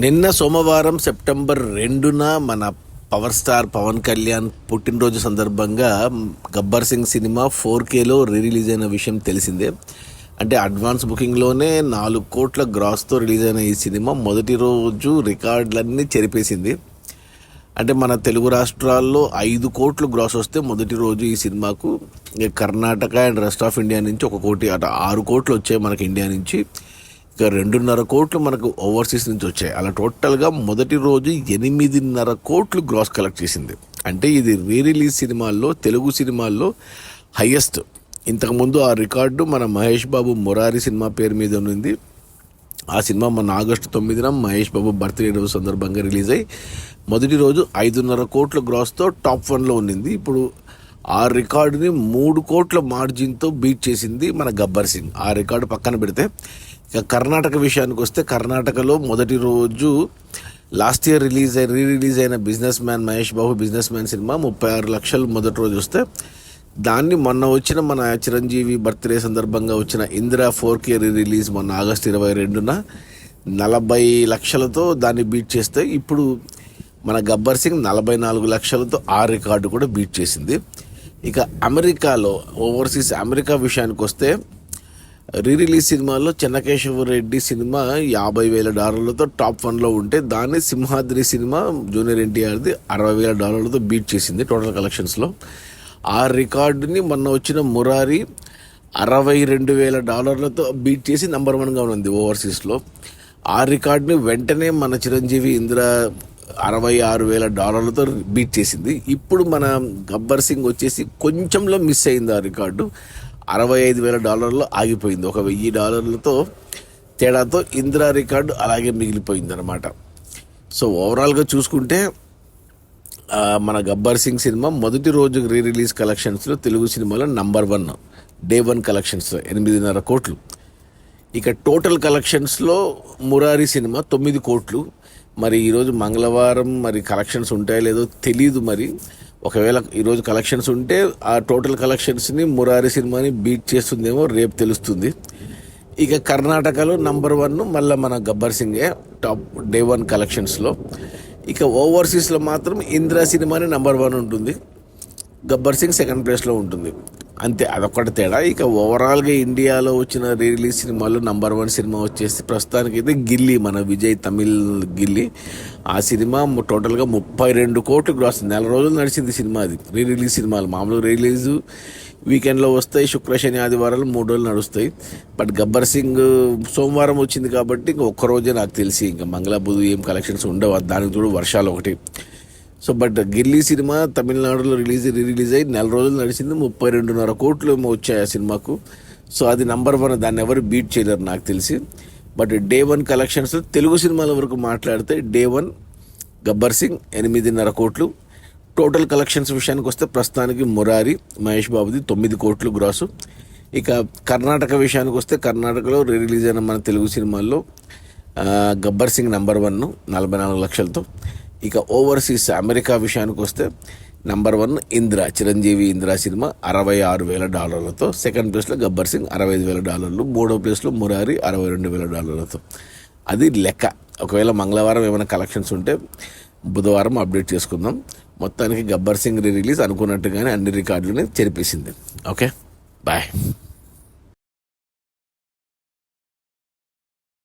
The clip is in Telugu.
నిన్న సోమవారం సెప్టెంబర్ 2న మన పవర్ స్టార్ పవన్ కళ్యాణ్ పుట్టినరోజు సందర్భంగా గబ్బర్ సింగ్ సినిమా 4Kలో రిలీజ్ అయిన విషయం తెలిసిందే. అంటే అడ్వాన్స్ బుకింగ్లోనే 4 కోట్ల గ్రాస్తో రిలీజ్ అయిన ఈ సినిమా మొదటి రోజు రికార్డులన్నీ చెరిపేసింది. అంటే మన తెలుగు రాష్ట్రాల్లో 5 కోట్లు గ్రాస్ వస్తే మొదటి రోజు ఈ సినిమాకు Karnataka and rest of India నుంచి 1 కోటి అట 6 కోట్లు వచ్చాయి మనకి ఇండియా నుంచి. ఇక 2.5 కోట్లు మనకు ఓవర్సీస్ నుంచి వచ్చాయి. అలా టోటల్గా మొదటి రోజు 8.5 కోట్లు గ్రాస్ కలెక్ట్ చేసింది. అంటే ఇది రిలీజ్ సినిమాల్లో తెలుగు సినిమాల్లో హయ్యెస్ట్. ఇంతకుముందు ఆ రికార్డు మన మహేష్ బాబు మురారి సినిమా పేరు మీద ఉంది. ఆ సినిమా మన ఆగస్టు 9న మహేష్ బాబు బర్త్డే రోజు సందర్భంగా రిలీజ్ అయ్యి మొదటి రోజు 5.5 కోట్ల గ్రాస్తో టాప్ 1లో ఉండింది. ఇప్పుడు ఆ రికార్డుని 3 కోట్ల మార్జిన్తో బీట్ చేసింది మన గబ్బర్ సింగ్. ఆ రికార్డు పక్కన పెడితే ఇక కర్ణాటక విషయానికి వస్తే కర్ణాటకలో మొదటి రోజు లాస్ట్ ఇయర్ రిలీజ్ అయిన business man Mahesh Babu business man cinema 36 లక్షలు మొదటి రోజు వస్తే దాన్ని మొన్న వచ్చిన మన చిరంజీవి బర్త్డే సందర్భంగా వచ్చిన ఇందిరా 4K రిలీజ్ మొన్న ఆగస్టు 22న 40 లక్షలతో దాన్ని బీట్ చేస్తే ఇప్పుడు మన గబ్బర్ సింగ్ 44 లక్షలతో ఆ రికార్డు కూడా బీట్ చేసింది. ఇక అమెరికాలో ఓవర్సీస్ అమెరికా విషయానికి వస్తే రిలీజ్ సినిమాల్లో చెన్నకేశవరెడ్డి సినిమా $50,000 టాప్ 1లో ఉంటే దాన్ని సింహాద్రి సినిమా జూనియర్ ఎన్టీఆర్ది $60,000 బీట్ చేసింది టోటల్ కలెక్షన్స్లో. ఆ రికార్డుని మొన్న వచ్చిన మురారి $62,000 బీట్ చేసి నెంబర్ 1గా ఉంది ఓవర్సీస్లో. ఆ రికార్డుని వెంటనే మన చిరంజీవి ఇందిరా $66,000 బీట్ చేసింది. ఇప్పుడు మన గబ్బర్ సింగ్ వచ్చేసి కొంచెంలో మిస్ అయింది. ఆ రికార్డు $65,000 ఆగిపోయింది. $1,000 తేడాతో ఇందిరా రికార్డు అలాగే మిగిలిపోయింది అనమాట. సో ఓవరాల్గా చూసుకుంటే మన గబ్బర్ సింగ్ సినిమా మొదటి రోజు రిలీజ్ కలెక్షన్స్లో తెలుగు సినిమాలో నెంబర్ 1 డే 1 కలెక్షన్స్లో 8.5 కోట్లు. ఇక టోటల్ కలెక్షన్స్లో మురారి సినిమా 9 కోట్లు. మరి ఈరోజు మంగళవారం మరి కలెక్షన్స్ ఉంటాయో లేదో తెలీదు. మరి ఒకవేళ ఈరోజు కలెక్షన్స్ ఉంటే ఆ టోటల్ కలెక్షన్స్ని మురారి సినిమాని బీట్ చేస్తుందేమో రేపు తెలుస్తుంది. ఇక కర్ణాటకలో నెంబర్ 1 మళ్ళీ మన గబ్బర్ సింగే టాప్ డే 1 కలెక్షన్స్లో. ఇక ఓవర్సీస్లో మాత్రం ఇందిరా సినిమాని నెంబర్ 1 ఉంటుంది, గబ్బర్ సింగ్ సెకండ్ ప్లేస్లో ఉంటుంది. అంతే, అదొక్కటి తేడా. ఇక ఓవరాల్గా ఇండియాలో వచ్చిన రిలీజ్ సినిమాలో నెంబర్ 1 సినిమా వచ్చేసి ప్రస్తుతానికైతే గిల్లీ, మన విజయ్ తమిళ్ గిల్లీ. ఆ సినిమా టోటల్గా 32 కోట్లు గ్రాస్. 4 రోజులు నడిచింది సినిమా. అది రిలీజ్ సినిమాలు మామూలుగా రిలీజ్ వీకెండ్లో వస్తాయి, శుక్ర శని ఆదివారాలు 3 రోజులు నడుస్తాయి. బట్ గబ్బర్ సింగ్ సోమవారం వచ్చింది కాబట్టి ఇంక ఒక్కరోజే నాకు తెలిసి ఇంకా మంగళ బుధ ఏం కలెక్షన్స్ ఉండవు. దానికి చూడు వర్షాలు ఒకటి. సో బట్ గిల్లీ సినిమా తమిళనాడులో రిలీజ్ అయ్యి 4 రోజులు నడిచింది. 32.5 కోట్లు ఏమో వచ్చాయి ఆ సినిమాకు. సో అది నెంబర్ 1, దాన్ని ఎవరు బీట్ చేయలేరు నాకు తెలిసి. బట్ డే 1 కలెక్షన్స్ తెలుగు సినిమాల వరకు మాట్లాడితే డే 1 గబ్బర్ సింగ్ 8.5 కోట్లు. టోటల్ కలెక్షన్స్ విషయానికి వస్తే ప్రస్తుతానికి మురారి మహేష్ బాబుది 9 కోట్లు గ్రాసు. ఇక కర్ణాటక విషయానికి వస్తే కర్ణాటకలో రిలీజ్ అయిన మన తెలుగు సినిమాల్లో గబ్బర్ సింగ్ నెంబర్ 1 44 లక్షలతో. ఇక ఓవర్సీస్ అమెరికా విషయానికి వస్తే number 1 Indira, Chiranjeevi Indira cinema $66,000 second ప్లేస్లో గబ్బర్ సింగ్ $65,000, మూడో ప్లేస్లో మురారి $62,000. అది లెక్క. ఒకవేళ మంగళవారం ఏమైనా కలెక్షన్స్ ఉంటే బుధవారం అప్డేట్ చేసుకుందాం. మొత్తానికి గబ్బర్ సింగ్ రిలీజ్ అనుకున్నట్టుగానే అన్ని రికార్డులని చెరిపేసింది. Okay, bye.